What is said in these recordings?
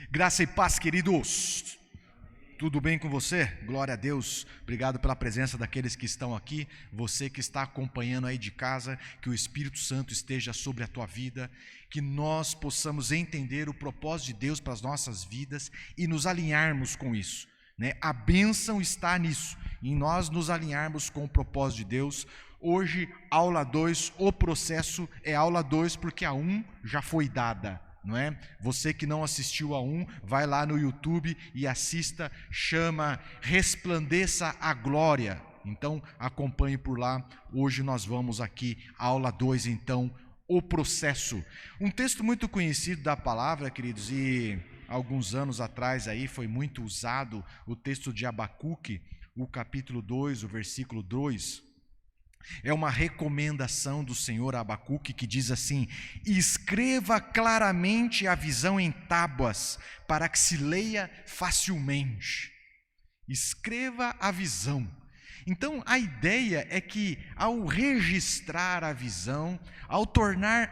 Graça e paz, queridos. Tudo bem com você? Glória a Deus. Obrigado pela presença daqueles que estão aqui. Você que está acompanhando aí de casa, que o Espírito Santo esteja sobre a tua vida, que nós possamos entender o propósito de Deus para as nossas vidas e nos alinharmos com isso, né? A bênção está nisso, em nós nos alinharmos com o propósito de Deus. Hoje, aula 2, o processo é aula 2 porque a 1 já foi dada. Não é? Você que não assistiu a 1, vai lá no YouTube e assista, chama Resplandeça a Glória. Então acompanhe por lá. Hoje nós vamos aqui, aula 2, então, o processo. Um texto muito conhecido da palavra, queridos, e alguns anos atrás aí foi muito usado o texto de Abacuque, o capítulo 2, o versículo 2. É uma recomendação do Senhor a Abacuque que diz assim: escreva claramente a visão em tábuas, para que se leia facilmente. Escreva a visão. Então a ideia é que ao registrar a visão, ao tornar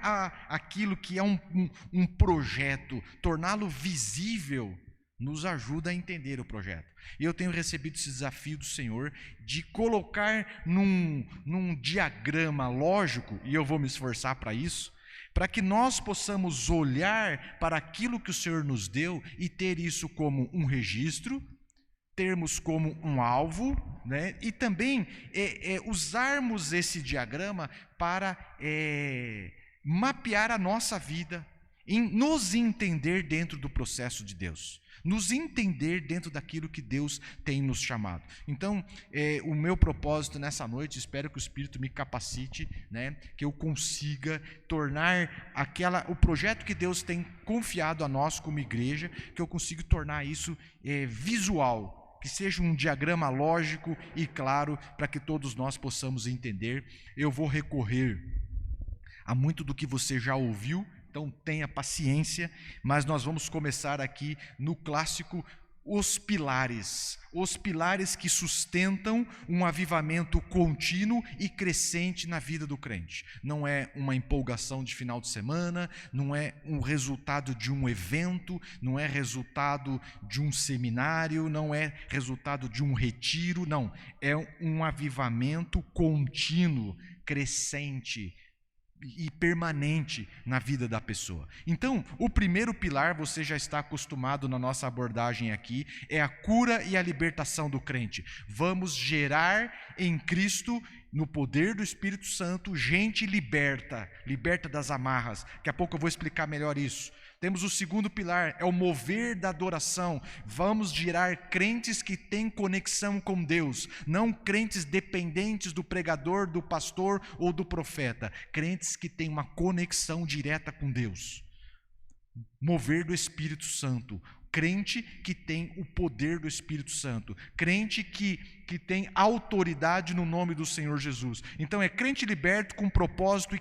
aquilo que é um projeto, torná-lo visível, nos ajuda a entender o projeto. E eu tenho recebido esse desafio do Senhor de colocar num diagrama lógico, e eu vou me esforçar para isso, para que nós possamos olhar para aquilo que o Senhor nos deu e ter isso como um registro, termos como um alvo, né? E também usarmos esse diagrama para mapear a nossa vida, nos entender dentro do processo de Deus, nos entender dentro daquilo que Deus tem nos chamado. Então, o meu propósito nessa noite, espero que o Espírito me capacite, né, que eu consiga tornar o projeto que Deus tem confiado a nós como igreja, que eu consiga tornar isso visual, que seja um diagrama lógico e claro, para que todos nós possamos entender. Eu vou recorrer a muito do que você já ouviu, então tenha paciência, mas nós vamos começar aqui no clássico os pilares que sustentam um avivamento contínuo e crescente na vida do crente. Não é uma empolgação de final de semana, não é um resultado de um evento, não é resultado de um seminário, não é resultado de um retiro, não. É um avivamento contínuo, crescente e permanente na vida da pessoa. Então, o primeiro pilar, você já está acostumado na nossa abordagem aqui, é a cura e a libertação do crente. Vamos gerar em Cristo, no poder do Espírito Santo, gente liberta das amarras. Daqui a pouco eu vou explicar melhor isso. Temos o segundo pilar, é o mover da adoração. Vamos gerar crentes que têm conexão com Deus, não crentes dependentes do pregador, do pastor ou do profeta. Crentes que têm uma conexão direta com Deus. Mover do Espírito Santo. Crente que tem o poder do Espírito Santo. Crente que tem autoridade no nome do Senhor Jesus. Então é crente liberto com propósito e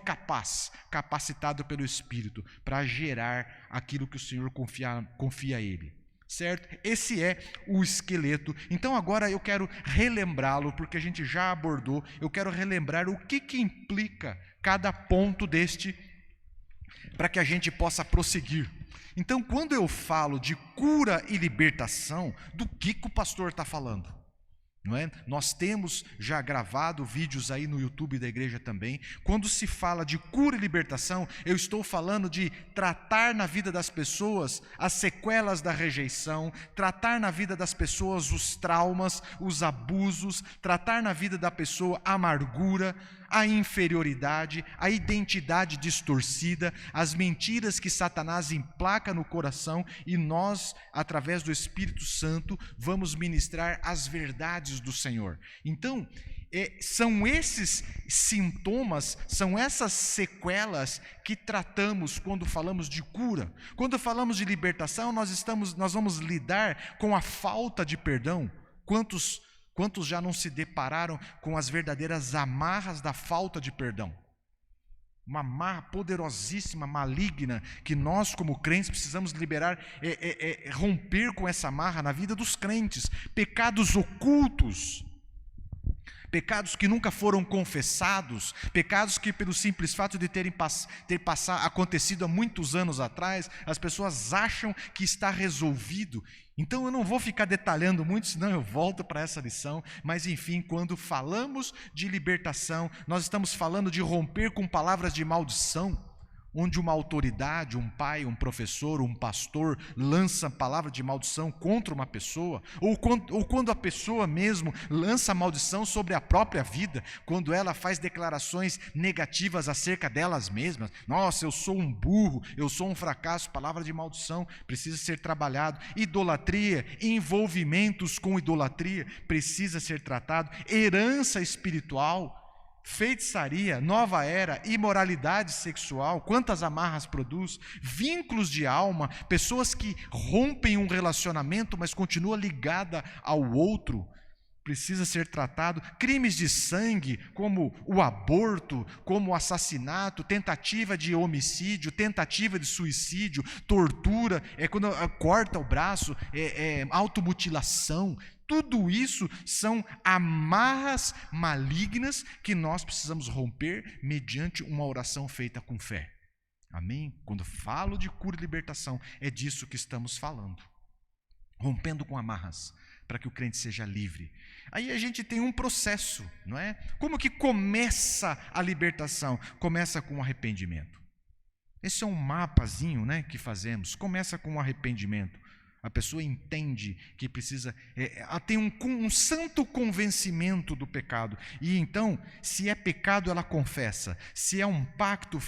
capacitado pelo Espírito para gerar aquilo que o Senhor confia a ele. Certo? Esse é o esqueleto. Então agora eu quero relembrá-lo, porque a gente já abordou. Eu quero relembrar o que implica cada ponto deste, para que a gente possa prosseguir. Então, quando eu falo de cura e libertação, do que o pastor está falando? Não é? Nós temos já gravado vídeos aí no YouTube da igreja também. Quando se fala de cura e libertação, eu estou falando de tratar na vida das pessoas as sequelas da rejeição, tratar na vida das pessoas os traumas, os abusos, tratar na vida da pessoa a amargura, a inferioridade, a identidade distorcida, as mentiras que Satanás emplaca no coração, e nós, através do Espírito Santo, vamos ministrar as verdades do Senhor. Então, são esses sintomas, são essas sequelas que tratamos quando falamos de cura. Quando falamos de libertação, nós vamos lidar com a falta de perdão. Quantos já não se depararam com as verdadeiras amarras da falta de perdão? Uma amarra poderosíssima, maligna, que nós como crentes precisamos liberar, romper com essa amarra na vida dos crentes. Pecados ocultos, pecados que nunca foram confessados, pecados que pelo simples fato de ter acontecido há muitos anos atrás, as pessoas acham que está resolvido. Então eu não vou ficar detalhando muito, senão eu volto para essa lição, mas enfim, quando falamos de libertação, nós estamos falando de romper com palavras de maldição, onde uma autoridade, um pai, um professor, um pastor lança palavra de maldição contra uma pessoa, ou quando a pessoa mesmo lança maldição sobre a própria vida, quando ela faz declarações negativas acerca delas mesmas. Nossa, eu sou um burro, eu sou um fracasso. Palavra de maldição precisa ser trabalhado. Idolatria, envolvimentos com idolatria precisa ser tratado. Herança espiritual, feitiçaria, nova era, imoralidade sexual, quantas amarras produz, vínculos de alma, pessoas que rompem um relacionamento, mas continua ligada ao outro, precisa ser tratado. Crimes de sangue, como o aborto, como o assassinato, tentativa de homicídio, tentativa de suicídio, tortura, quando corta o braço, automutilação. Tudo isso são amarras malignas que nós precisamos romper mediante uma oração feita com fé. Amém? Quando falo de cura e libertação, é disso que estamos falando. Rompendo com amarras, para que o crente seja livre. Aí a gente tem um processo, não é? Como que começa a libertação? Começa com o arrependimento. Esse é um mapazinho, né, que fazemos. Começa com o arrependimento. A pessoa entende que precisa, tem um santo convencimento do pecado. E então, se é pecado, ela confessa. Se é um pacto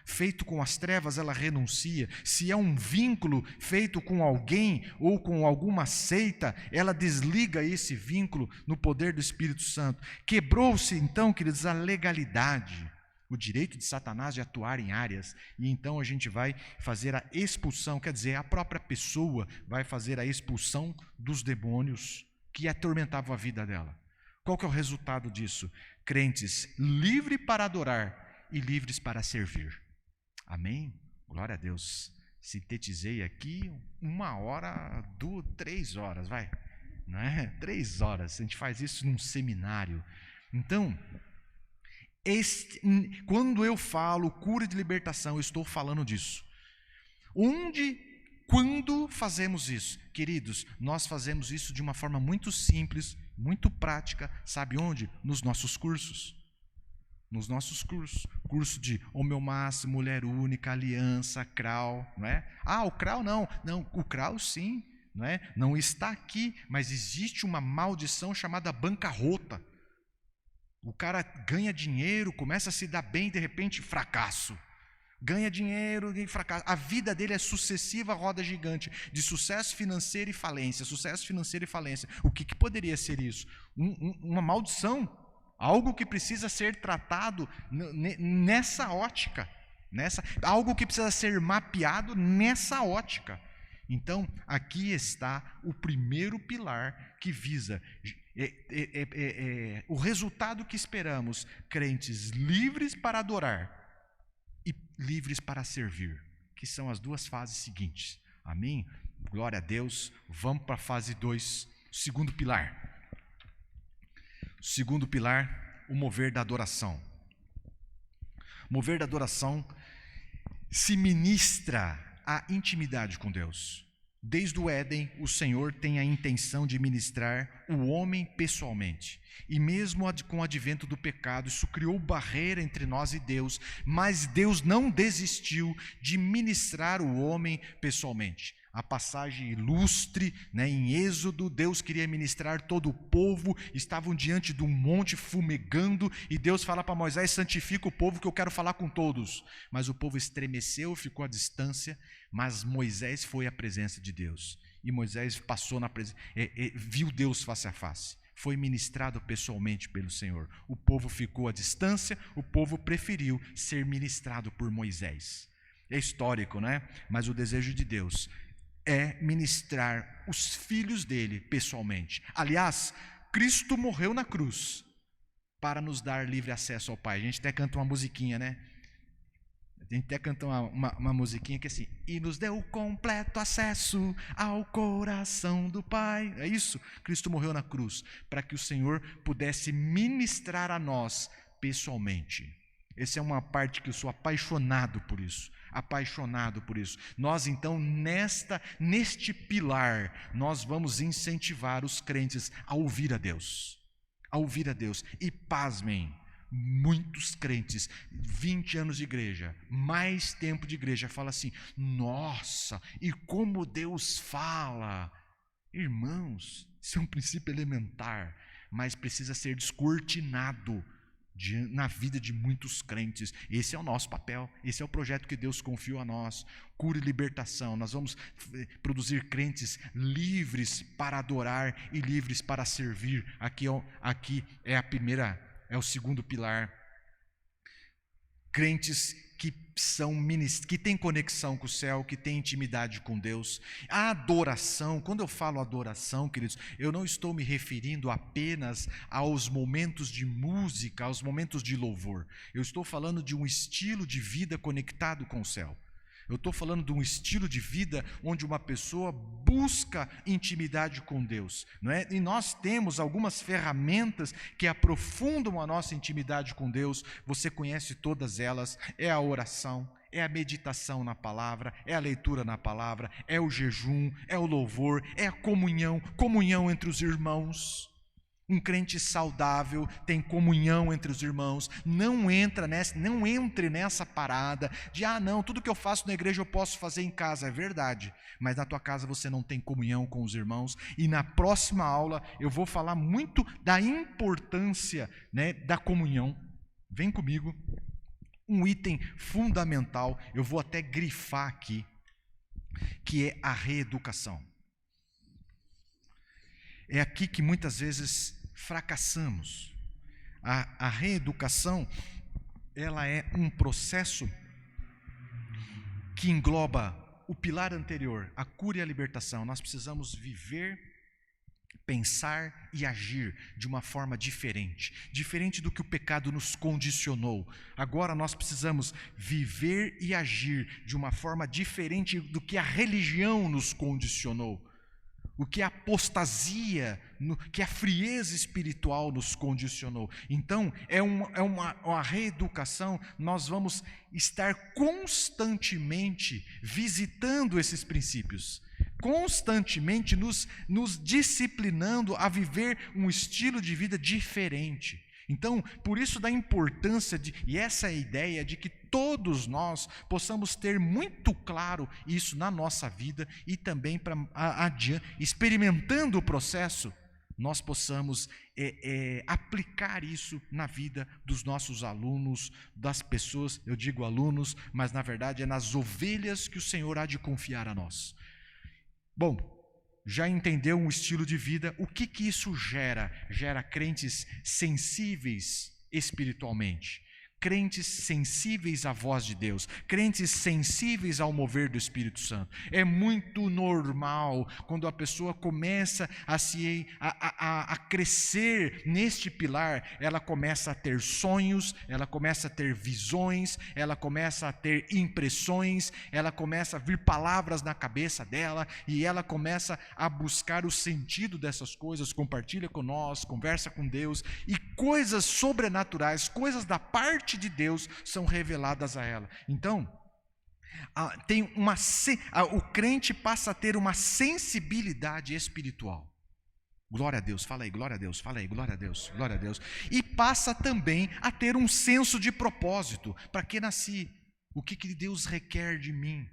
feito com as trevas, ela renuncia. Se é um vínculo feito com alguém ou com alguma seita, ela desliga esse vínculo no poder do Espírito Santo. Quebrou-se então, queridos, a legalidade, o direito de Satanás de atuar em áreas, e então a gente vai fazer a expulsão, quer dizer, a própria pessoa vai fazer a expulsão dos demônios que atormentavam a vida dela. Qual que é o resultado disso? Crentes livres para adorar e livres para servir. Amém? Glória a Deus. Sintetizei aqui 3 horas, vai. Não é? 3 horas, a gente faz isso num seminário. Então, quando eu falo cura de libertação, eu estou falando disso. Quando fazemos isso? Queridos, nós fazemos isso de uma forma muito simples, muito prática. Sabe onde? Nos nossos cursos. Nos nossos cursos. Curso de homeomácia, mulher única, aliança, CRAU, não é? O CRAU não. Não, o CRAU sim, não é? Não está aqui, mas existe uma maldição chamada bancarrota. O cara ganha dinheiro, começa a se dar bem, de repente, fracasso. Ganha dinheiro e fracasso. A vida dele é sucessiva roda gigante, de sucesso financeiro e falência, sucesso financeiro e falência. O que poderia ser isso? Uma maldição, algo que precisa ser tratado nessa ótica, algo que precisa ser mapeado nessa ótica. Então, aqui está o primeiro pilar que visa o resultado que esperamos: crentes livres para adorar e livres para servir, que são as duas fases seguintes. Amém? Glória a Deus. Vamos para a fase 2, segundo pilar. Segundo pilar, o mover da adoração. Mover da adoração se ministra a intimidade com Deus. Desde o Éden, o Senhor tem a intenção de ministrar o homem pessoalmente. E mesmo com o advento do pecado, isso criou barreira entre nós e Deus, mas Deus não desistiu de ministrar o homem pessoalmente. A passagem ilustre, em Êxodo, Deus queria ministrar todo o povo, estavam diante de um monte fumegando, e Deus fala para Moisés: santifica o povo que eu quero falar com todos. Mas o povo estremeceu, ficou à distância, mas Moisés foi à presença de Deus, e Moisés passou na presença, viu Deus face a face, foi ministrado pessoalmente pelo Senhor. O povo ficou à distância, o povo preferiu ser ministrado por Moisés. É histórico, mas o desejo de Deus é ministrar os filhos dele pessoalmente. Aliás, Cristo morreu na cruz para nos dar livre acesso ao Pai. A gente até canta uma musiquinha, A gente até canta uma musiquinha que é assim: e nos deu completo acesso ao coração do Pai. É isso? Cristo morreu na cruz para que o Senhor pudesse ministrar a nós pessoalmente. Essa é uma parte que eu sou apaixonado por isso. Apaixonado por isso. Nós então, neste pilar, nós vamos incentivar os crentes a ouvir a Deus. A ouvir a Deus. E pasmem, muitos crentes, 20 anos de igreja, mais tempo de igreja, falam assim: nossa, e como Deus fala. Irmãos, isso é um princípio elementar, mas precisa ser descortinado na vida de muitos crentes. Esse é o nosso papel, esse é o projeto que Deus confiou a nós. Cura e libertação. Nós vamos produzir crentes livres para adorar e livres para servir. Aqui é o segundo pilar. Crentes que têm conexão com o céu, que têm intimidade com Deus. A adoração, quando eu falo adoração, queridos, eu não estou me referindo apenas aos momentos de música, aos momentos de louvor. Eu estou falando de um estilo de vida conectado com o céu. Eu estou falando de um estilo de vida onde uma pessoa busca intimidade com Deus, não é? E nós temos algumas ferramentas que aprofundam a nossa intimidade com Deus. Você conhece todas elas: é a oração, é a meditação na palavra, é a leitura na palavra, é o jejum, é o louvor, é a comunhão entre os irmãos. Um crente saudável tem comunhão entre os irmãos. Não entre nessa parada de não, tudo que eu faço na igreja eu posso fazer em casa. É verdade, mas na tua casa você não tem comunhão com os irmãos. E na próxima aula eu vou falar muito da importância, da comunhão. Vem comigo. Um item fundamental, eu vou até grifar aqui, que é a reeducação. É aqui que muitas vezes fracassamos. A reeducação, ela é um processo que engloba o pilar anterior, a cura e a libertação. Nós precisamos viver, pensar e agir de uma forma diferente do que o pecado nos condicionou. Agora nós precisamos viver e agir de uma forma diferente do que a religião nos condicionou. O que a apostasia, que a frieza espiritual nos condicionou. Então, é uma reeducação. Nós vamos estar constantemente visitando esses princípios, constantemente nos disciplinando a viver um estilo de vida diferente. Então, por isso da importância e essa é a ideia de que todos nós possamos ter muito claro isso na nossa vida e também para adiante, experimentando o processo, nós possamos aplicar isso na vida dos nossos alunos, das pessoas, eu digo alunos, mas na verdade é nas ovelhas que o Senhor há de confiar a nós. Bom, já entendeu um estilo de vida? O que isso gera? Gera crentes sensíveis espiritualmente, crentes sensíveis à voz de Deus, crentes sensíveis ao mover do Espírito Santo. É muito normal quando a pessoa começa a crescer neste pilar, ela começa a ter sonhos, ela começa a ter visões, ela começa a ter impressões, ela começa a vir palavras na cabeça dela e ela começa a buscar o sentido dessas coisas, compartilha com nós, conversa com Deus, e coisas sobrenaturais, coisas da parte de Deus são reveladas a ela. Então, o crente passa a ter uma sensibilidade espiritual. Glória a Deus, fala aí, glória a Deus, fala aí, glória a Deus, glória a Deus. E passa também a ter um senso de propósito. Para que nasci? O que Deus requer de mim?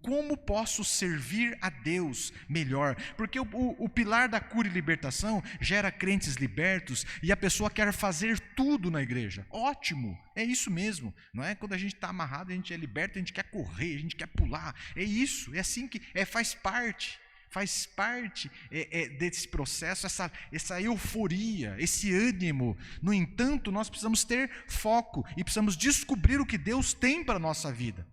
Como posso servir a Deus melhor? Porque o pilar da cura e libertação gera crentes libertos e a pessoa quer fazer tudo na igreja. Ótimo, é isso mesmo. Não é? Quando a gente está amarrado, a gente é liberto, a gente quer correr, a gente quer pular. É isso, é assim que faz parte desse processo, essa euforia, esse ânimo. No entanto, nós precisamos ter foco e precisamos descobrir o que Deus tem para a nossa vida.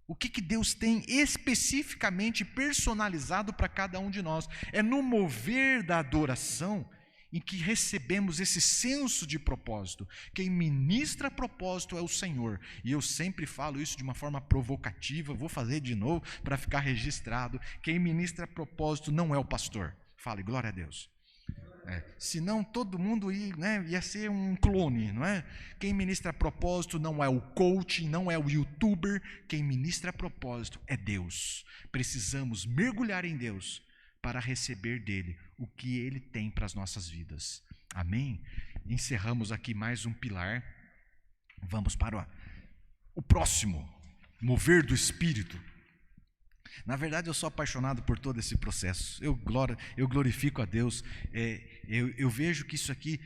O que Deus tem especificamente personalizado para cada um de nós. É no mover da adoração em que recebemos esse senso de propósito. Quem ministra propósito é o Senhor. E eu sempre falo isso de uma forma provocativa, vou fazer de novo para ficar registrado. Quem ministra propósito não é o pastor. Fale, glória a Deus. Senão todo mundo ia ser um clone, não é? Quem ministra propósito não é o coach, não é o youtuber. Quem ministra propósito é Deus. Precisamos mergulhar em Deus para receber dele o que ele tem para as nossas vidas. Amém? Encerramos aqui mais um pilar. Vamos para o próximo, mover do Espírito. Na verdade, eu sou apaixonado por todo esse processo. Eu glorifico a Deus. Eu vejo que isso aqui,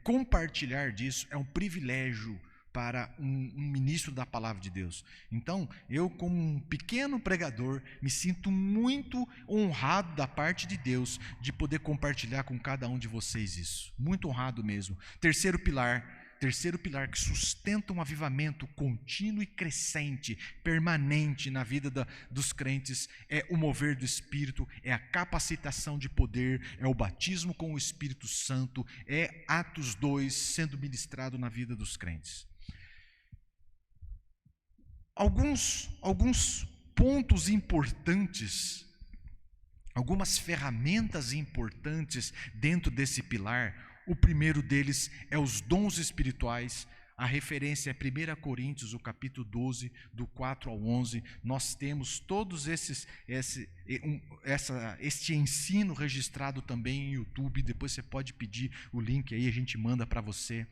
compartilhar disso, é um privilégio para um ministro da palavra de Deus. Então, eu, como um pequeno pregador, me sinto muito honrado da parte de Deus de poder compartilhar com cada um de vocês isso. Muito honrado mesmo. Terceiro pilar que sustenta um avivamento contínuo e crescente, permanente na vida dos crentes, é o mover do Espírito, é a capacitação de poder, é o batismo com o Espírito Santo, é Atos 2 sendo ministrado na vida dos crentes. Alguns pontos importantes, algumas ferramentas importantes dentro desse pilar. O primeiro deles é os dons espirituais. A referência é 1 Coríntios, o capítulo 12, do 4 ao 11. Nós temos todos este ensino registrado também em YouTube. Depois você pode pedir o link aí, a gente manda para você.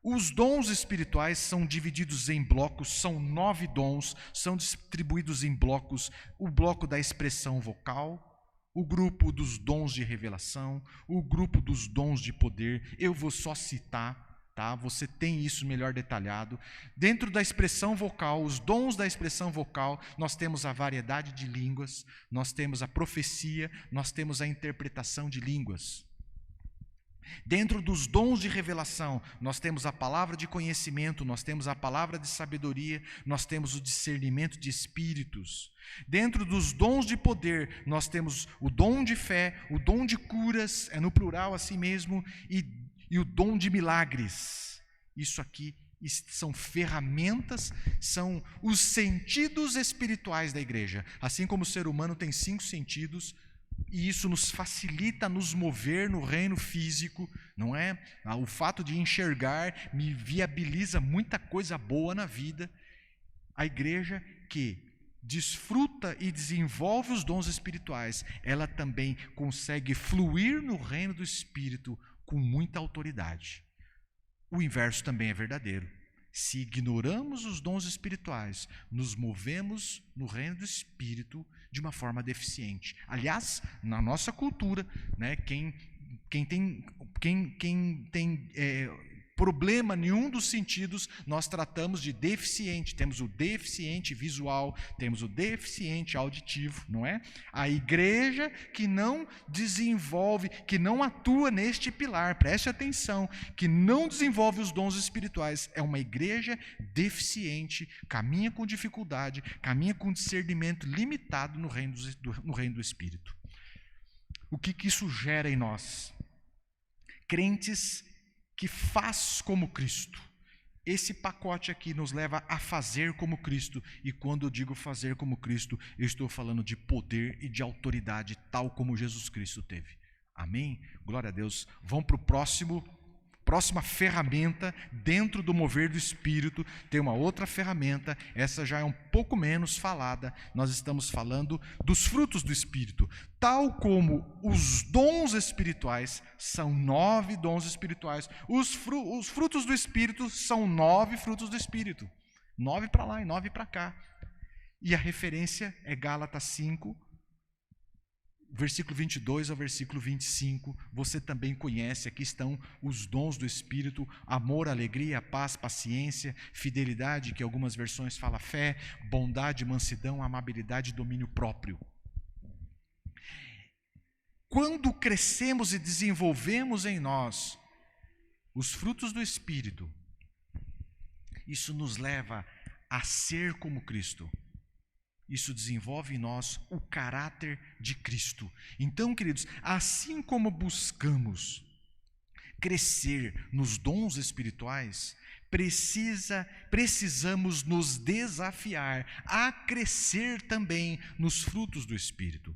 Os dons espirituais são divididos em blocos, são 9 dons, são distribuídos em blocos. O bloco da expressão vocal, o grupo dos dons de revelação, o grupo dos dons de poder. Eu vou só citar, tá? Você tem isso melhor detalhado. Dentro da expressão vocal, os dons da expressão vocal, nós temos a variedade de línguas, nós temos a profecia, nós temos a interpretação de línguas. Dentro dos dons de revelação, nós temos a palavra de conhecimento, nós temos a palavra de sabedoria, nós temos o discernimento de espíritos. Dentro dos dons de poder, nós temos o dom de fé, o dom de curas, no plural assim mesmo, e o dom de milagres. Isso aqui são ferramentas, são os sentidos espirituais da igreja. Assim como o ser humano tem 5 sentidos, e isso nos facilita a nos mover no reino físico, não é? O fato de enxergar me viabiliza muita coisa boa na vida. A igreja que desfruta e desenvolve os dons espirituais, ela também consegue fluir no reino do Espírito com muita autoridade. O inverso também é verdadeiro. Se ignoramos os dons espirituais, nos movemos no reino do Espírito de uma forma deficiente. Aliás, na nossa cultura, né, quem tem problema nenhum dos sentidos, nós tratamos de deficiente. Temos o deficiente visual, temos o deficiente auditivo, não é? A igreja que não desenvolve, que não atua neste pilar, preste atenção, que não desenvolve os dons espirituais, é uma igreja deficiente, caminha com dificuldade, caminha com discernimento limitado no reino do Espírito. O que isso gera em nós? Crentes que faz como Cristo. Esse pacote aqui nos leva a fazer como Cristo. E quando eu digo fazer como Cristo, eu estou falando de poder e de autoridade, tal como Jesus Cristo teve. Amém? Glória a Deus. Vamos para o próxima ferramenta dentro do mover do Espírito. Tem uma outra ferramenta, essa já é um pouco menos falada. Nós estamos falando dos frutos do Espírito. Tal como os dons espirituais, são 9 dons espirituais. Os frutos do Espírito são 9 frutos do Espírito. 9 para lá e 9 para cá. E a referência é Gálatas 5, versículo 22 ao versículo 25, você também conhece, aqui estão os dons do Espírito: amor, alegria, paz, paciência, fidelidade, que algumas versões fala fé, bondade, mansidão, amabilidade e domínio próprio. Quando crescemos e desenvolvemos em nós os frutos do Espírito, isso nos leva a ser como Cristo. Isso desenvolve em nós o caráter de Cristo. Então, queridos, assim como buscamos crescer nos dons espirituais, precisamos nos desafiar a crescer também nos frutos do Espírito.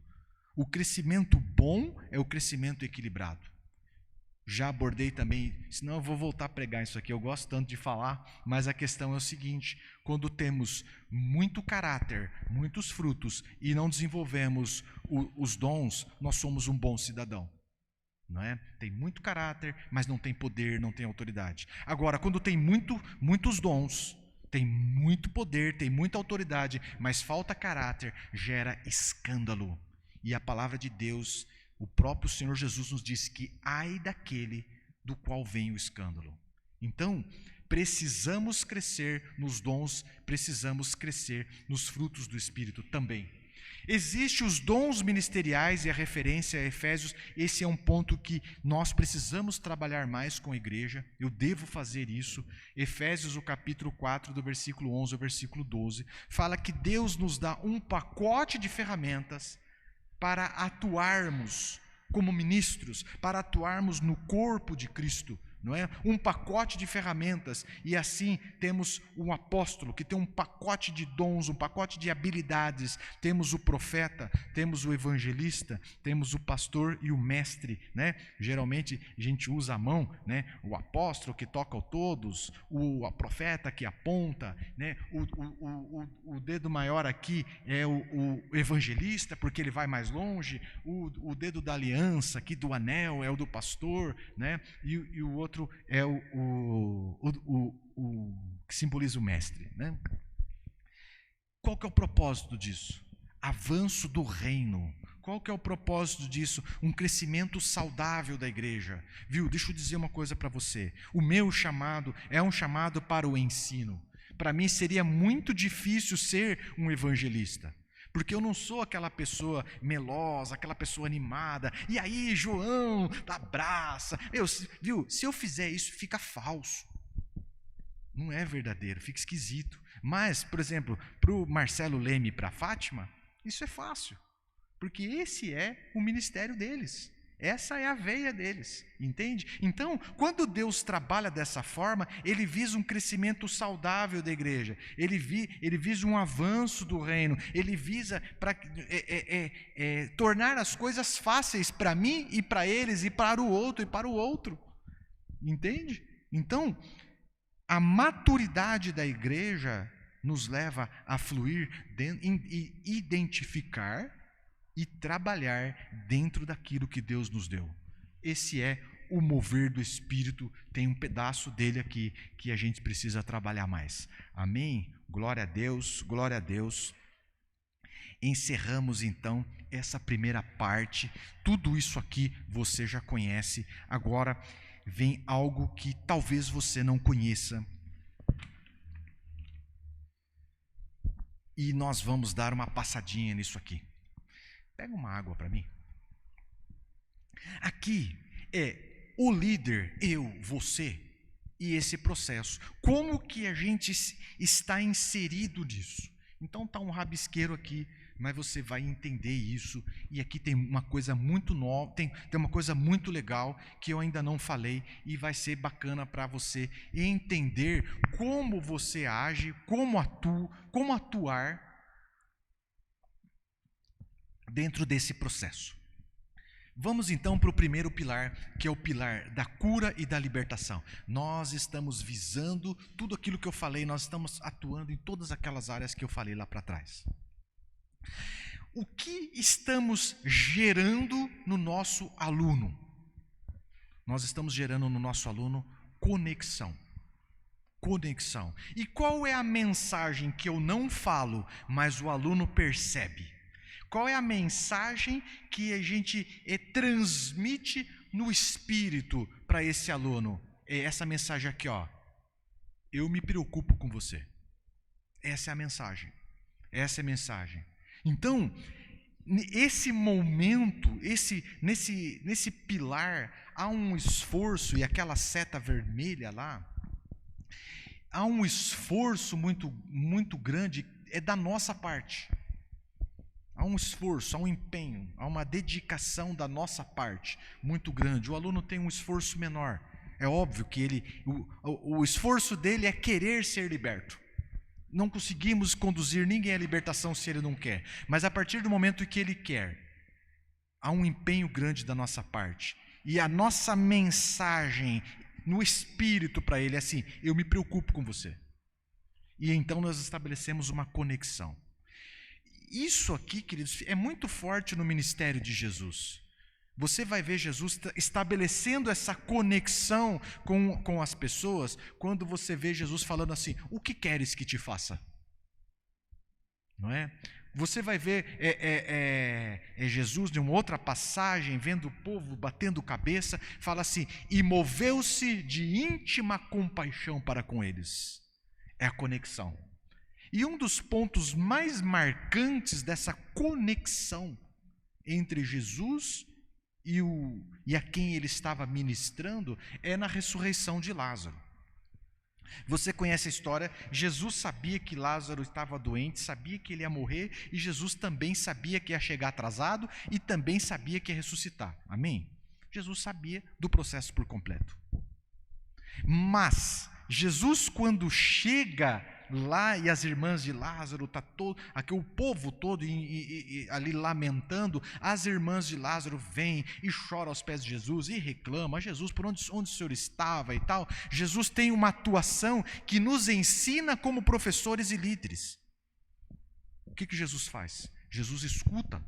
O crescimento bom é o crescimento equilibrado. Já abordei também, senão eu vou voltar a pregar isso aqui, eu gosto tanto de falar, mas a questão é o seguinte: quando temos muito caráter, muitos frutos e não desenvolvemos os dons, nós somos um bom cidadão. Não é? Tem muito caráter, mas não tem poder, não tem autoridade. Agora, quando tem muitos dons, tem muito poder, tem muita autoridade, mas falta caráter, gera escândalo. E a palavra de Deus, o próprio Senhor Jesus nos diz que ai daquele do qual vem o escândalo. Então, precisamos crescer nos dons, precisamos crescer nos frutos do Espírito também. Existem os dons ministeriais e a referência a Efésios, esse é um ponto que nós precisamos trabalhar mais com a igreja, eu devo fazer isso. Efésios, o capítulo 4, do versículo 11 ao versículo 12, fala que Deus nos dá um pacote de ferramentas para atuarmos como ministros, para atuarmos no corpo de Cristo. Não é? Um pacote de ferramentas, e assim temos um apóstolo que tem um pacote de dons, um pacote de habilidades, temos o profeta, temos o evangelista, temos o pastor e o mestre, né? Geralmente a gente usa a mão, né? O apóstolo que toca o todos, o profeta que aponta, né? O dedo maior aqui é o evangelista, porque ele vai mais longe, o dedo da aliança aqui do anel é o do pastor, né? E o outro é o que simboliza o mestre, né? Qual que é o propósito disso? Avanço do reino. Qual que é o propósito disso? Um crescimento saudável da igreja. Viu? Deixa eu dizer uma coisa para você. O meu chamado é um chamado para o ensino. Para mim seria muito difícil ser um evangelista, porque eu não sou aquela pessoa melosa, aquela pessoa animada. E aí, João, abraça. Viu? Se eu fizer isso, fica falso. Não é verdadeiro, fica esquisito. Mas, por exemplo, para o Marcelo Leme e para a Fátima, isso é fácil. Porque esse é o ministério deles. Essa é a veia deles, entende? Então, quando Deus trabalha dessa forma, Ele visa um crescimento saudável da igreja, Ele visa um avanço do reino, Ele visa tornar as coisas fáceis para mim e para eles, e para o outro, entende? Então, a maturidade da igreja nos leva a fluir e identificar e trabalhar dentro daquilo que Deus nos deu. Esse é o mover do Espírito, tem um pedaço dele aqui que a gente precisa trabalhar mais. Amém? Glória a Deus, glória a Deus. Encerramos então essa primeira parte. Tudo isso aqui você já conhece. Agora vem algo que talvez você não conheça. E nós vamos dar uma passadinha nisso aqui. Pega uma água para mim. Aqui é o líder, eu, você, e esse processo. Como que a gente está inserido nisso? Então está um rabisqueiro aqui, mas você vai entender isso. E aqui tem uma coisa muito nova, tem uma coisa muito legal que eu ainda não falei, e vai ser bacana para você entender como você age, como atuar dentro desse processo. Vamos então para o primeiro pilar, que é o pilar da cura e da libertação. Nós estamos visando tudo aquilo que eu falei, nós estamos atuando em todas aquelas áreas que eu falei lá para trás. O que estamos gerando no nosso aluno? Nós estamos gerando no nosso aluno conexão. Conexão. E qual é a mensagem que eu não falo, mas o aluno percebe? Qual é a mensagem que a gente transmite no espírito para esse aluno? É essa mensagem aqui, ó. Eu me preocupo com você. Essa é a mensagem. Essa é a mensagem. Então, esse momento, nesse pilar, há um esforço, e aquela seta vermelha lá, há um esforço muito, muito grande, é da nossa parte. Há um esforço, há um empenho, há uma dedicação da nossa parte muito grande. O aluno tem um esforço menor. É óbvio que o esforço dele é querer ser liberto. Não conseguimos conduzir ninguém à libertação se ele não quer. Mas a partir do momento que ele quer, há um empenho grande da nossa parte. E a nossa mensagem no espírito para ele é assim: eu me preocupo com você. E então nós estabelecemos uma conexão. Isso aqui, queridos, é muito forte no ministério de Jesus. Você vai ver Jesus estabelecendo essa conexão com as pessoas quando você vê Jesus falando assim: o que queres que te faça? Não é? Você vai ver Jesus, de uma outra passagem, vendo o povo batendo cabeça, fala assim: e moveu-se de íntima compaixão para com eles. É a conexão. E um dos pontos mais marcantes dessa conexão entre Jesus e a quem ele estava ministrando é na ressurreição de Lázaro. Você conhece a história. Jesus sabia que Lázaro estava doente, sabia que ele ia morrer, e Jesus também sabia que ia chegar atrasado e também sabia que ia ressuscitar. Amém? Jesus sabia do processo por completo. Mas Jesus, quando chega lá e as irmãs de Lázaro, está todo, aqui o povo todo ali lamentando, as irmãs de Lázaro vêm e choram aos pés de Jesus e reclamam: Jesus, por onde o Senhor estava e tal. Jesus tem uma atuação que nos ensina como professores e líderes. O que Jesus faz? Jesus escuta.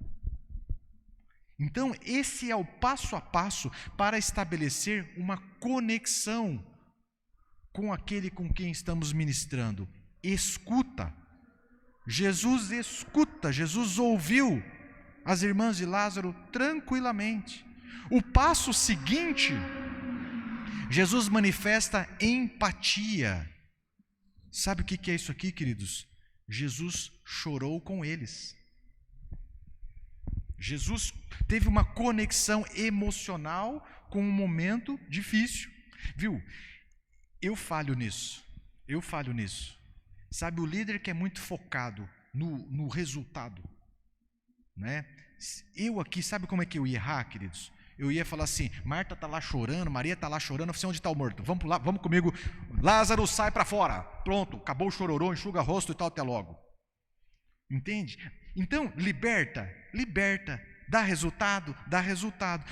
Então esse é o passo a passo para estabelecer uma conexão com aquele com quem estamos ministrando. Escuta. Jesus escuta. Jesus ouviu as irmãs de Lázaro tranquilamente. O passo seguinte, Jesus manifesta empatia. Sabe o que é isso aqui, queridos? Jesus chorou com eles. Jesus teve uma conexão emocional com um momento difícil. Viu? Eu falho nisso. Sabe, o líder que é muito focado no resultado, né? Eu aqui, sabe como é que eu ia errar, queridos? Eu ia falar assim: Marta está lá chorando, Maria está lá chorando, eu sei onde está o morto, vamos lá, vamos comigo, Lázaro, sai para fora, pronto, acabou o chororô, enxuga o rosto e tal, até logo. Entende? Então, liberta, dá resultado,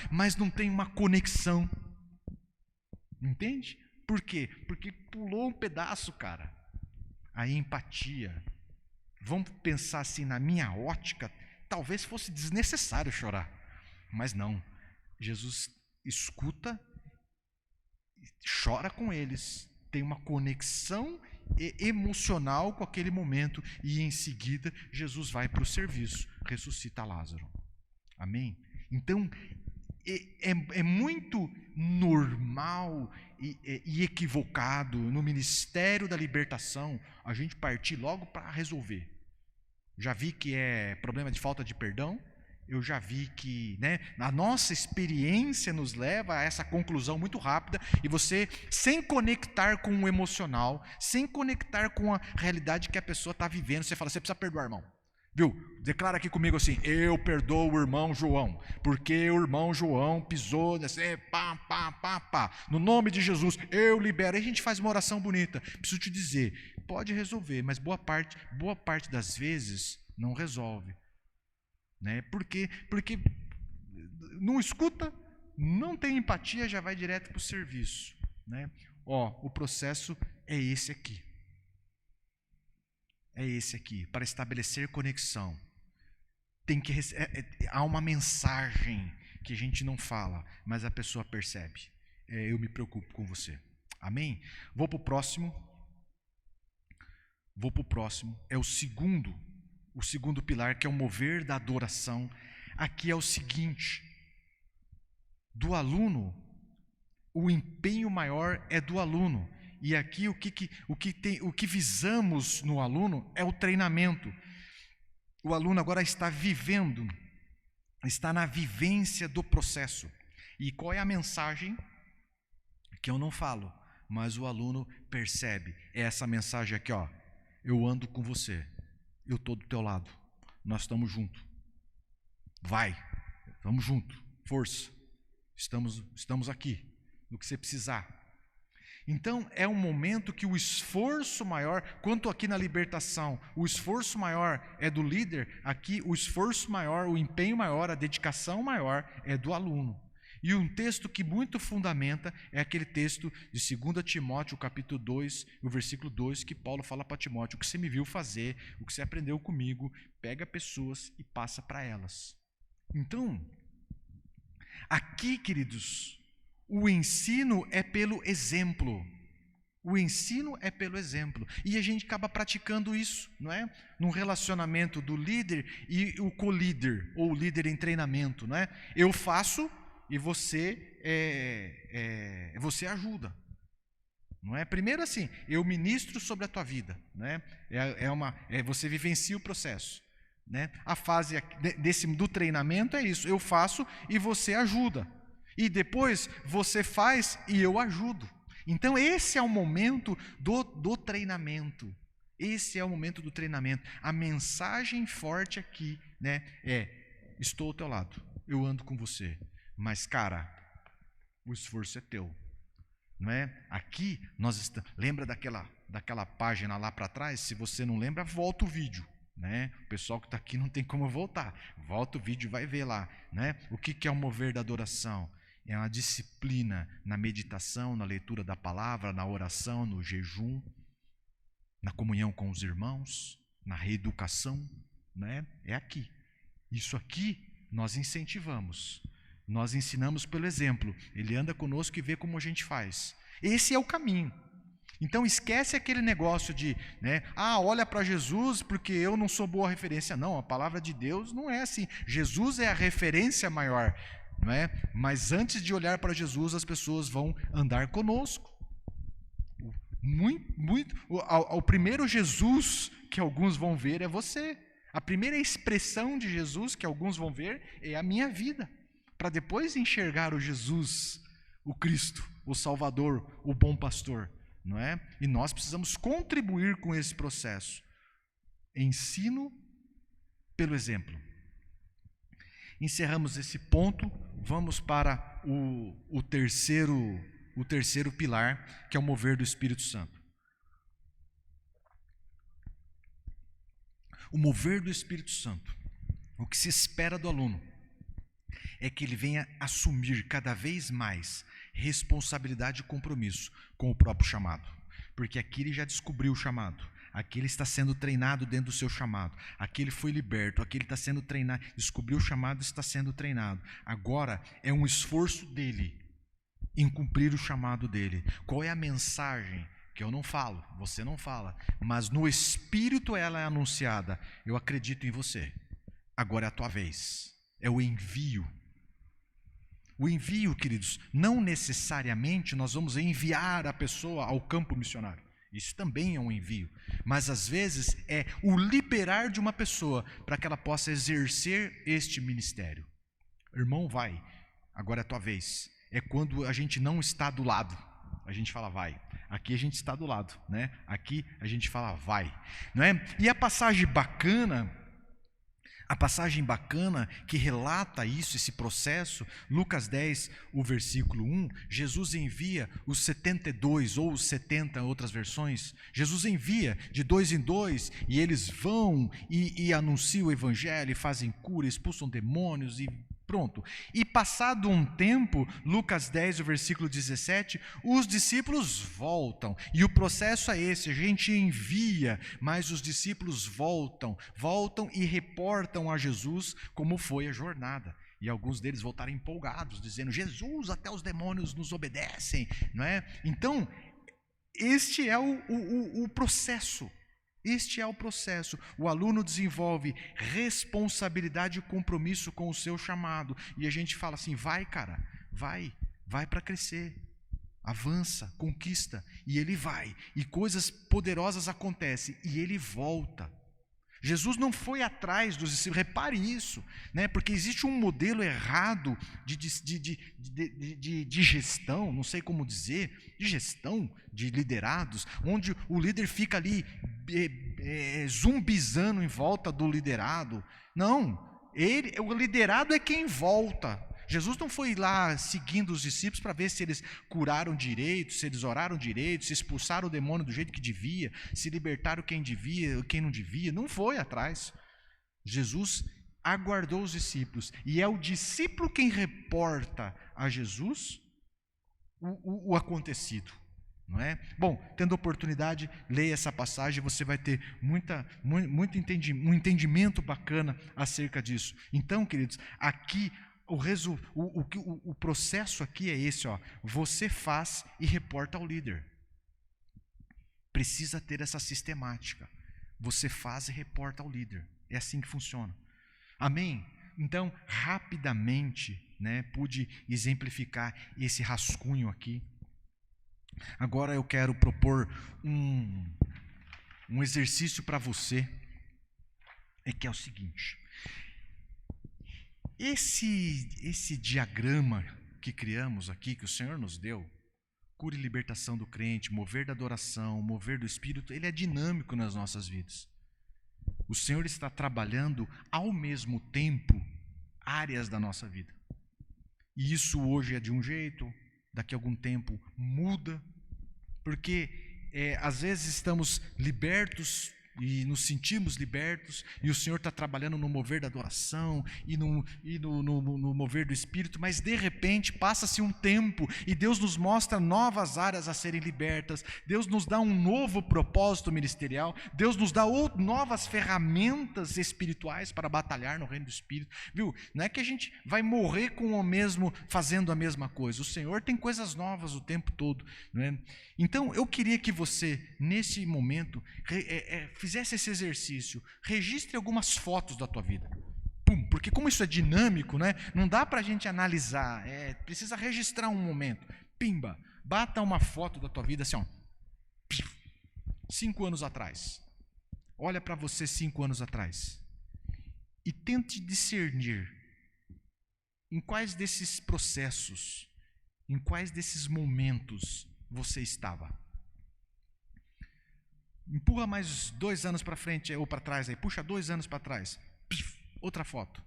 mas não tem uma conexão. Entende? Por quê? Porque pulou um pedaço, cara. A empatia. Vamos pensar assim, na minha ótica, talvez fosse desnecessário chorar, mas não. Jesus escuta, chora com eles, tem uma conexão emocional com aquele momento, e em seguida Jesus vai para o serviço, ressuscita Lázaro. Amém? Então é muito normal e equivocado no ministério da libertação a gente partir logo para resolver. Já vi que é problema de falta de perdão. Eu já vi que, a nossa experiência nos leva a essa conclusão muito rápida, e você, sem conectar com o emocional, sem conectar com a realidade que a pessoa está vivendo, você fala: você precisa perdoar, irmão. Viu? Declara aqui comigo assim: eu perdoo o irmão João, porque o irmão João pisou, no nome de Jesus, eu libero. Aí a gente faz uma oração bonita. Preciso te dizer, pode resolver, mas boa parte das vezes não resolve. Porque não escuta, não tem empatia, já vai direto para o serviço. O processo é esse aqui. Para estabelecer conexão. Há uma mensagem que a gente não fala, mas a pessoa percebe. Eu me preocupo com você. Amém? Vou para o próximo. É o segundo pilar, que é o mover da adoração. Aqui é o seguinte: do aluno, o empenho maior é do aluno. E aqui o que visamos no aluno é o treinamento. O aluno agora está na vivência do processo. E qual é a mensagem que eu não falo, mas o aluno percebe? É essa mensagem aqui, ó: eu ando com você, eu estou do teu lado, nós estamos juntos. vai, vamos junto, força, estamos aqui, no que você precisar. Então, é um momento que o esforço maior, quanto aqui na libertação, o esforço maior é do líder, aqui o esforço maior, o empenho maior, a dedicação maior é do aluno. E um texto que muito fundamenta é aquele texto de 2 Timóteo, capítulo 2, o versículo 2, que Paulo fala para Timóteo: o que você me viu fazer, o que você aprendeu comigo, pega pessoas e passa para elas. Então, aqui, queridos, o ensino é pelo exemplo. O ensino é pelo exemplo. E a gente acaba praticando isso, não é? Num relacionamento do líder e o co-líder, ou líder em treinamento, não é? Eu faço e você ajuda. Não é? Primeiro assim, eu ministro sobre a tua vida, não é? Você vivencia o processo. Né? A fase do treinamento é isso, eu faço e você ajuda. E depois você faz e eu ajudo. Então esse é o momento do treinamento. Esse é o momento do treinamento. A mensagem forte aqui, né, estou ao teu lado, eu ando com você. Mas, cara, o esforço é teu. Não é? Aqui, lembra daquela página lá para trás? Se você não lembra, volta o vídeo. Né? O pessoal que está aqui não tem como voltar. Volta o vídeo e vai ver lá. Né? O que é o mover da adoração? É uma disciplina na meditação, na leitura da palavra, na oração, no jejum, na comunhão com os irmãos, na reeducação. Né? É aqui. Isso aqui nós incentivamos. Nós ensinamos pelo exemplo. Ele anda conosco e vê como a gente faz. Esse é o caminho. Então esquece aquele negócio de, né, olha para Jesus porque eu não sou boa referência. Não, a palavra de Deus não é assim. Jesus é a referência maior, não é? Mas antes de olhar para Jesus, as pessoas vão andar conosco. O primeiro Jesus que alguns vão ver é você. A primeira expressão de Jesus que alguns vão ver é a minha vida, para depois enxergar o Jesus, o Cristo, o Salvador, o bom pastor. Não é? E nós precisamos contribuir com esse processo. Ensino pelo exemplo. Encerramos esse ponto, vamos para o terceiro pilar, que é o mover do Espírito Santo. O mover do Espírito Santo, o que se espera do aluno, é que ele venha assumir cada vez mais responsabilidade e compromisso com o próprio chamado. Porque aqui ele já descobriu o chamado, aqui ele está sendo treinado dentro do seu chamado, aqui ele foi liberto, aqui ele está sendo treinado, descobriu o chamado e está sendo treinado. Agora é um esforço dele em cumprir o chamado dele. Qual é a mensagem? Que eu não falo, você não fala, mas no Espírito ela é anunciada. Eu acredito em você, agora é a tua vez. É o envio. O envio, queridos, não necessariamente nós vamos enviar a pessoa ao campo missionário. Isso também é um envio. Mas às vezes é o liberar de uma pessoa para que ela possa exercer este ministério. Irmão, vai, agora é a tua vez. É quando a gente não está do lado. A gente fala vai. Aqui a gente está do lado, né? Aqui a gente fala vai, não é? E a passagem bacana que relata isso, esse processo, Lucas 10, o versículo 1, Jesus envia os 72 ou os 70, outras versões, Jesus envia de 2 em 2 e eles vão e anunciam o evangelho, e fazem cura, expulsam demônios e pronto. E passado um tempo, Lucas 10, o versículo 17, os discípulos voltam. E o processo é esse, a gente envia, mas os discípulos voltam e reportam a Jesus como foi a jornada. E alguns deles voltaram empolgados, dizendo: Jesus, até os demônios nos obedecem, não é? Então, este é o processo. Este é o processo. O aluno desenvolve responsabilidade e compromisso com o seu chamado. E a gente fala assim: vai, cara, vai para crescer. Avança, conquista. E ele vai. E coisas poderosas acontecem. E ele volta. Jesus não foi atrás dos discípulos, repare isso, né? Porque existe um modelo errado de gestão, não sei como dizer, de gestão de liderados, onde o líder fica ali zumbizando em volta do liderado. Não, O liderado é quem volta. Jesus não foi lá seguindo os discípulos para ver se eles curaram direito, se eles oraram direito, se expulsaram o demônio do jeito que devia, se libertaram quem devia, quem não devia. Não foi atrás. Jesus aguardou os discípulos. E é o discípulo quem reporta a Jesus o acontecido. Não é? Bom, tendo oportunidade, leia essa passagem, você vai ter um entendimento bacana acerca disso. Então, queridos, aqui o processo aqui é esse, ó, você faz e reporta ao líder. Precisa ter essa sistemática. Você faz e reporta ao líder. É assim que funciona. Amém? Então, rapidamente, né, pude exemplificar esse rascunho aqui. Agora eu quero propor um exercício para você, que é o seguinte. Esse diagrama que criamos aqui, que o Senhor nos deu, cura e libertação do crente, mover da adoração, mover do Espírito, ele é dinâmico nas nossas vidas. O Senhor está trabalhando ao mesmo tempo áreas da nossa vida. E isso hoje é de um jeito, daqui a algum tempo muda, porque às vezes estamos libertos e nos sentimos libertos, e o Senhor está trabalhando no mover da adoração e no mover do Espírito, mas de repente passa-se um tempo e Deus nos mostra novas áreas a serem libertas, Deus nos dá um novo propósito ministerial, Deus nos dá novas ferramentas espirituais para batalhar no reino do Espírito, viu? Não é que a gente vai morrer com o mesmo, fazendo a mesma coisa, o Senhor tem coisas novas o tempo todo, não é? Então eu queria que você, nesse momento, fizesse esse exercício, registre algumas fotos da tua vida. Porque como isso é dinâmico, né, não dá para a gente analisar, precisa registrar um momento. Pimba, bata uma foto da tua vida assim, ó, 5 anos atrás. Olha para você 5 anos atrás. E tente discernir em quais desses processos, em quais desses momentos você estava. Empurra mais 2 anos para frente ou para trás, aí puxa 2 anos para trás. Outra foto.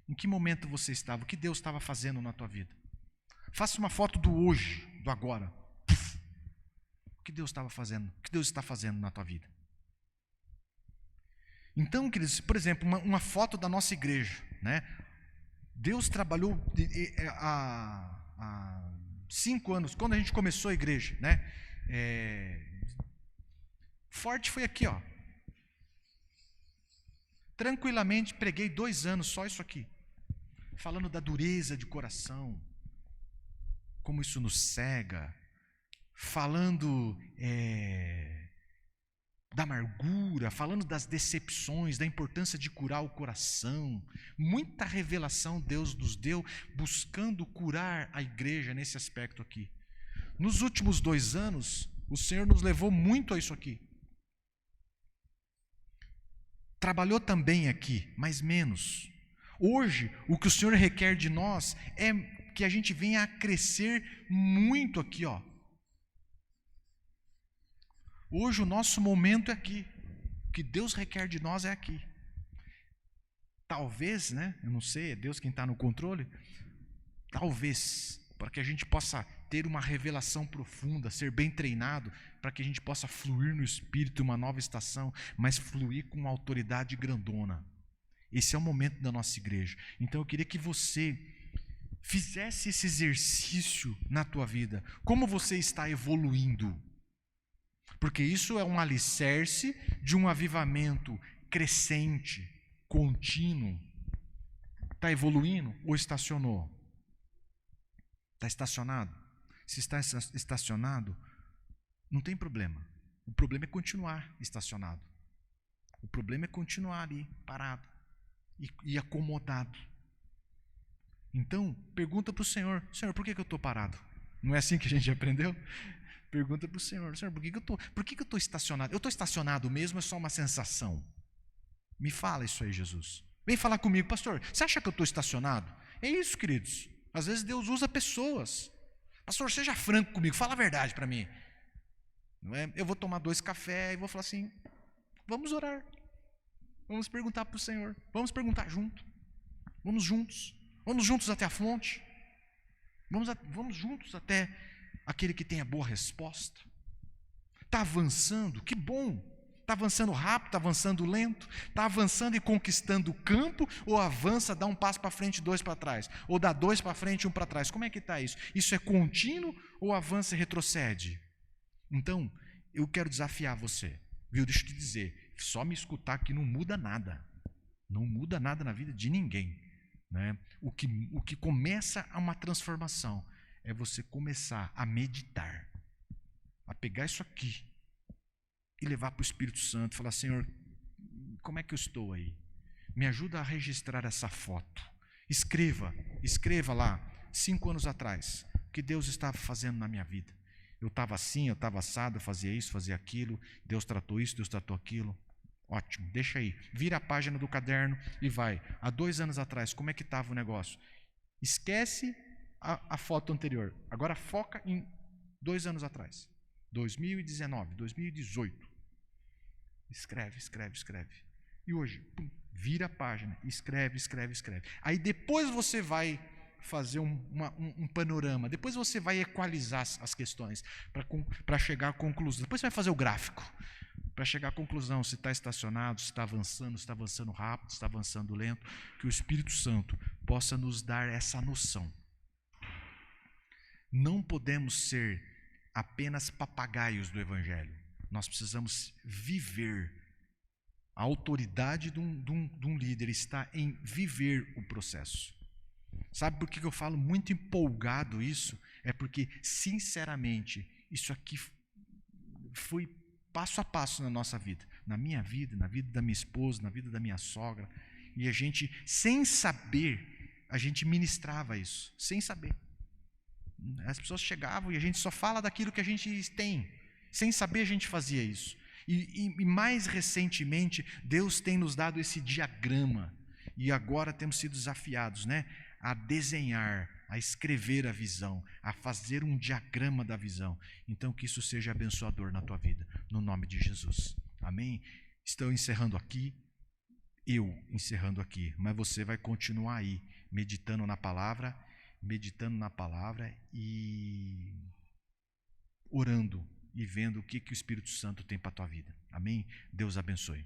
Em que momento você estava? O que Deus estava fazendo na tua vida? Faça uma foto do hoje, do agora. O que Deus estava fazendo? O que Deus está fazendo na tua vida? Então, queridos, por exemplo, uma foto da nossa igreja, né? Deus trabalhou há 5 anos, quando a gente começou a igreja, né? Forte foi aqui, ó. Tranquilamente preguei 2 anos, só isso aqui. Falando da dureza de coração, como isso nos cega. Falando da amargura, falando das decepções, da importância de curar o coração. Muita revelação Deus nos deu, buscando curar a igreja nesse aspecto aqui. Nos últimos 2 anos, o Senhor nos levou muito a isso aqui. Trabalhou também aqui, mas menos. Hoje, o que o Senhor requer de nós é que a gente venha a crescer muito aqui, ó. Hoje o nosso momento é aqui. O que Deus requer de nós é aqui. Talvez, né? Eu não sei, é Deus quem está no controle. Talvez, para que a gente possa ter uma revelação profunda, ser bem treinado, para que a gente possa fluir no Espírito, uma nova estação, mas fluir com uma autoridade grandona. Esse é o momento da nossa igreja. Então eu queria que você fizesse esse exercício na tua vida. Como você está evoluindo? Porque isso é um alicerce de um avivamento crescente, contínuo. Está evoluindo ou estacionou? Está estacionado? Se está estacionado, não tem problema. O problema é continuar estacionado. O problema é continuar ali, parado e acomodado. Então, pergunta para o Senhor: Senhor, por que eu estou parado? Não é assim que a gente aprendeu? Pergunta para o Senhor: Senhor, por que eu estou estacionado? Eu estou estacionado mesmo, é só uma sensação? Me fala isso aí, Jesus. Vem falar comigo, pastor, você acha que eu estou estacionado? É isso, queridos. Às vezes Deus usa pessoas. Pastor, seja franco comigo, fala a verdade para mim. Não é? Eu vou tomar 2 cafés e vou falar assim: vamos orar. Vamos perguntar para o Senhor. Vamos perguntar junto. Vamos juntos. Vamos juntos até a fonte. Vamos juntos até aquele que tem a boa resposta. Está avançando? Que bom. Está avançando rápido, está avançando lento, está avançando e conquistando o campo, ou avança, dá um passo para frente, dois para trás, ou dá dois para frente, um para trás. Como é que está isso? Isso é contínuo ou avança e retrocede? Então, eu quero desafiar você, viu? Deixa eu te dizer, só me escutar que não muda nada. Não muda nada na vida de ninguém, né? O que começa a uma transformação é você começar a meditar, a pegar isso aqui e levar para o Espírito Santo, falar: Senhor, como é que eu estou aí? Me ajuda a registrar essa foto. Escreva lá, 5 anos atrás, o que Deus estava fazendo na minha vida. Eu estava assim, eu estava assado, eu fazia isso, fazia aquilo, Deus tratou isso, Deus tratou aquilo. Ótimo, deixa aí. Vira a página do caderno e vai. Há 2 anos atrás, como é que estava o negócio? Esquece a foto anterior. Agora foca em 2 anos atrás. 2019, 2018. Escreve. E hoje, vira a página, escreve. Aí depois você vai fazer um panorama, depois você vai equalizar as questões para chegar à conclusão. Depois você vai fazer o gráfico para chegar à conclusão se está estacionado, se está avançando rápido, se está avançando lento. Que o Espírito Santo possa nos dar essa noção. Não podemos ser apenas papagaios do Evangelho. Nós precisamos viver. A autoridade de um líder está em viver o processo. Sabe por que eu falo muito empolgado isso? É porque, sinceramente, isso aqui foi passo a passo na nossa vida. Na minha vida, na vida da minha esposa, na vida da minha sogra. E a gente, sem saber, a gente ministrava isso, sem saber. As pessoas chegavam e a gente só fala daquilo que a gente tem. Sem saber, a gente fazia isso. E mais recentemente, Deus tem nos dado esse diagrama. E agora temos sido desafiados, né, a desenhar, a escrever a visão, a fazer um diagrama da visão. Então, que isso seja abençoador na tua vida, no nome de Jesus. Amém? Estou encerrando aqui, mas você vai continuar aí, meditando na palavra e orando e vendo o que o Espírito Santo tem para a tua vida. Amém? Deus abençoe.